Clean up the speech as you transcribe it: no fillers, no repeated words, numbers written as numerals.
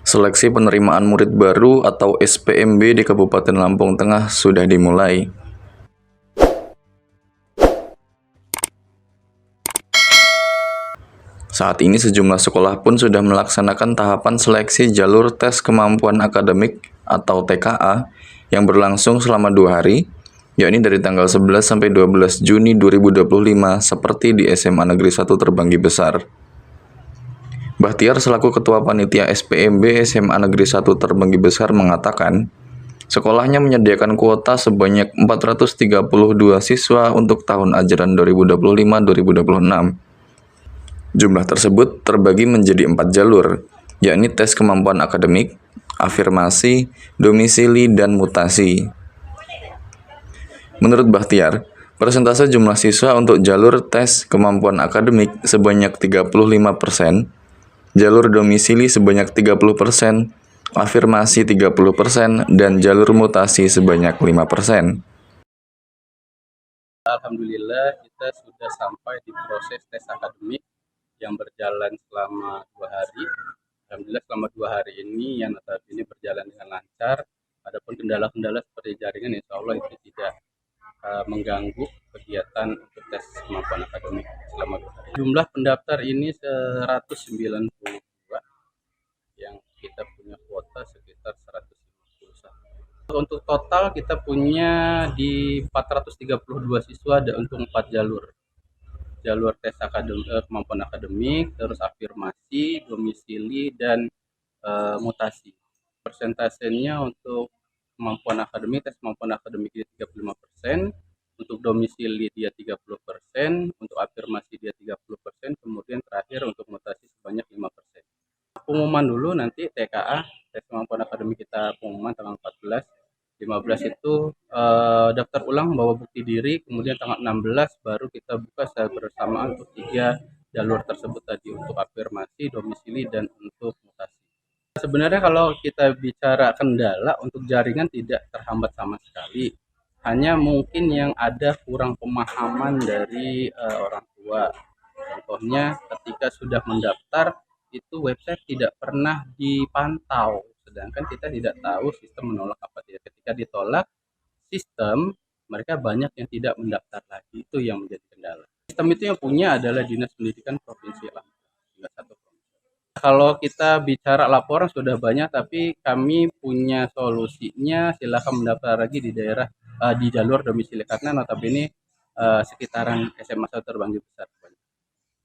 Seleksi penerimaan murid baru atau SPMB di Kabupaten Lampung Tengah sudah dimulai. Saat ini sejumlah sekolah pun sudah melaksanakan tahapan seleksi jalur tes kemampuan akademik atau TKA yang berlangsung selama 2 hari, yakni dari tanggal 11 sampai 12 Juni 2025 seperti di SMA Negeri 1 Terbanggi Besar. Bahtiar selaku Ketua Panitia SPMB SMA Negeri 1 Terbanggi Besar mengatakan, sekolahnya menyediakan kuota sebanyak 432 siswa untuk tahun ajaran 2025-2026. Jumlah tersebut terbagi menjadi 4 jalur, yakni tes kemampuan akademik, afirmasi, domisili, dan mutasi. Menurut Bahtiar, persentase jumlah siswa untuk jalur tes kemampuan akademik sebanyak 35%, jalur domisili sebanyak 30%, afirmasi 30%, dan jalur mutasi sebanyak 5%. Alhamdulillah kita sudah sampai di proses tes akademik yang berjalan selama 2 hari. Alhamdulillah selama 2 hari ini yang notabene berjalan dengan lancar. Adapun kendala-kendala seperti jaringan, insya Allah itu tidak mengganggu kegiatan untuk tes kemampuan akademik selama 2 hari. Jumlah pendaftar ini 192, yang kita punya kuota sekitar 151. Untuk total kita punya di 432 siswa ada untuk 4 jalur tes kemampuan akademik, terus afirmasi, domisili, dan mutasi. Persentasenya untuk kemampuan akademik, tes kemampuan akademik dia 35%, untuk domisili dia 30%, untuk afirmasi dia 30%, kemudian terakhir untuk mutasi sebanyak 5%. Pengumuman dulu nanti TKA, tes kemampuan akademik kita pengumuman tanggal 14. 15 itu daftar ulang bawa bukti diri, kemudian tanggal 16 baru kita buka secara bersamaan untuk 3 jalur tersebut tadi, untuk afirmasi, domisili, dan untuk mutasi. Sebenarnya kalau kita bicara kendala untuk jaringan tidak terhambat sama sekali, hanya mungkin yang ada kurang pemahaman dari orang tua. Contohnya ketika sudah mendaftar itu website tidak pernah dipantau, sedangkan kita tidak tahu sistem menolak apa tidak. Ketika ditolak sistem, mereka banyak yang tidak mendaftar lagi, itu yang menjadi kendala. Sistem itu yang punya adalah Dinas Pendidikan Provinsi Lampung, tingkat 1 provinsi. Kalau kita bicara laporan sudah banyak, tapi kami punya solusinya, silakan mendaftar lagi di daerah di jalur domisili, karena notabene sekitaran SMA 1 Terbanggi Besar.